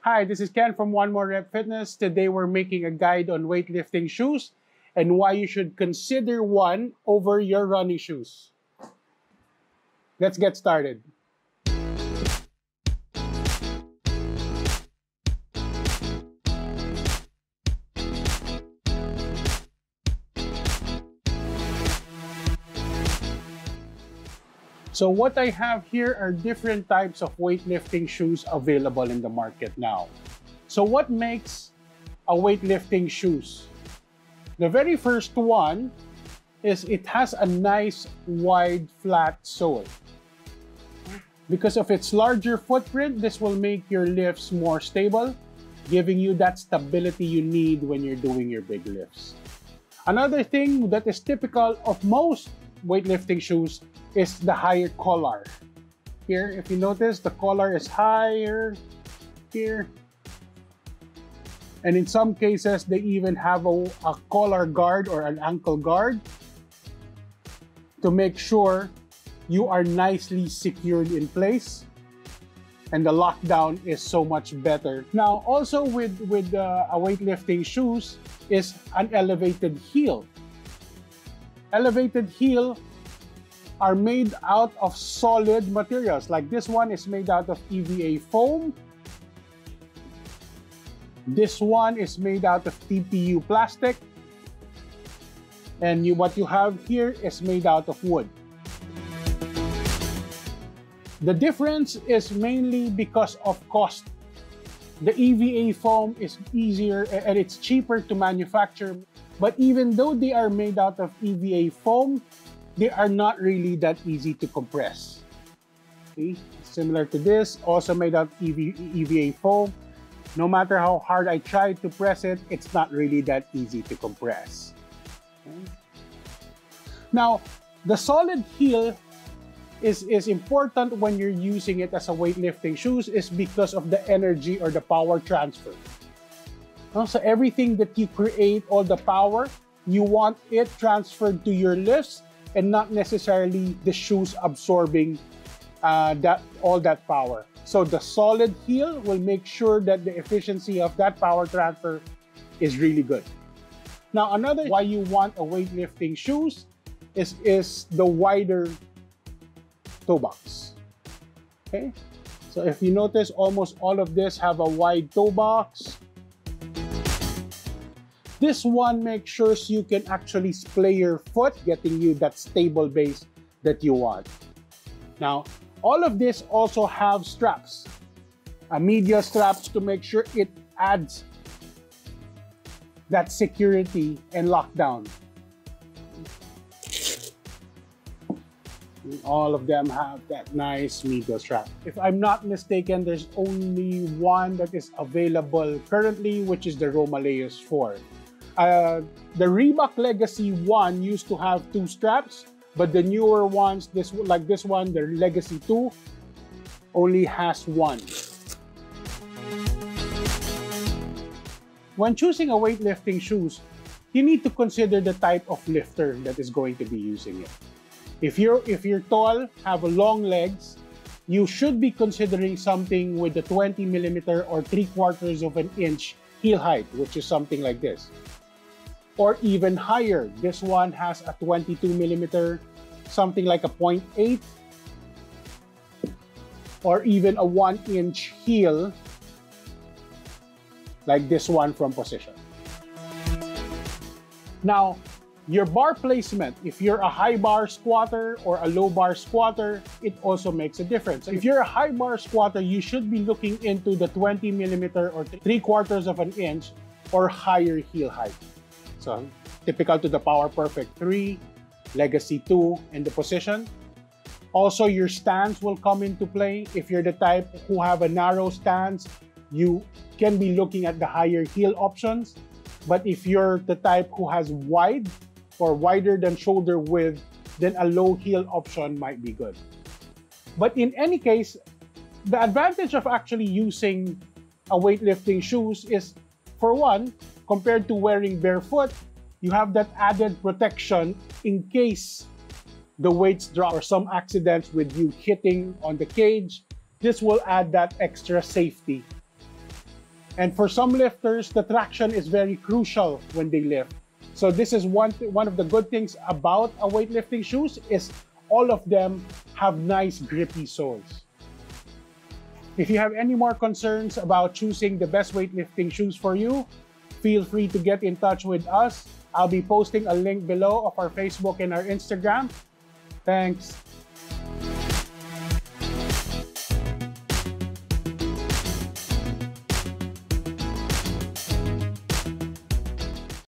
Hi, this is Ken from One More Rep Fitness. Today we're making a guide on weightlifting shoes and why you should consider one over your running shoes. Let's get started. So what I have here are different types of weightlifting shoes available in the market now. So what makes a weightlifting shoes? The very first one is it has a nice wide flat sole. Because of its larger footprint, this will make your lifts more stable, giving you that stability you need when you're doing your big lifts. Another thing that is typical of most weightlifting shoes is the higher collar. Here, if you notice, the collar is higher here. And in some cases, they even have a collar guard or an ankle guard to make sure you are nicely secured in place. And the lockdown is so much better. Now, also with a weightlifting shoes is an elevated heel. Elevated heel are made out of solid materials. Like this one is made out of EVA foam. This one is made out of TPU plastic. And what you have here is made out of wood. The difference is mainly because of cost. The EVA foam is easier and it's cheaper to manufacture. But even though they are made out of EVA foam, they are not really that easy to compress. See? Similar to this, also made out of EVA foam. No matter how hard I try to press it, it's not really that easy to compress. Okay? Now, the solid heel is important when you're using it as a weightlifting shoes is because of the energy or the power transfer. So everything that you create, all the power, you want it transferred to your lifts and not necessarily the shoes absorbing all that power. So the solid heel will make sure that the efficiency of that power transfer is really good. Now, another why you want a weightlifting shoes is the wider toe box. Okay, so if you notice, almost all of this have a wide toe box. This one makes sure you can actually splay your foot, getting you that stable base that you want. Now, all of this also have straps, media straps to make sure it adds that security and lockdown. All of them have that nice media strap. If I'm not mistaken, there's only one that is available currently, which is the Romaleus 4. The Reebok Legacy 1 used to have 2 straps, but the newer ones, like this one, the Legacy 2, only has 1. When choosing a weightlifting shoes, you need to consider the type of lifter that is going to be using it. If you're tall, have long legs, you should be considering something with a 20mm or 3/4 of an inch heel height, which is something like this. Or even higher. This one has a 22mm, something like a 0.8, or even a 1-inch heel, like this one from Position. Now, your bar placement, if you're a high bar squatter or a low bar squatter, it also makes a difference. If you're a high bar squatter, you should be looking into the 20mm or 3/4 of an inch or higher heel height. So, typical to the Power Perfect 3, Legacy 2, and the Position. Also, your stance will come into play. If you're the type who have a narrow stance, you can be looking at the higher heel options. But if you're the type who has wide or wider than shoulder width, then a low heel option might be good. But in any case, the advantage of actually using a weightlifting shoes is, for one, compared to wearing barefoot, you have that added protection in case the weights drop or some accidents with you hitting on the cage. This will add that extra safety And for some lifters, the traction is very crucial when they lift. So this is one of the good things about a weightlifting shoes is all of them have nice grippy soles. If you have any more concerns about choosing the best weightlifting shoes for you, feel free to get in touch with us. I'll be posting a link below of our Facebook and our Instagram. Thanks.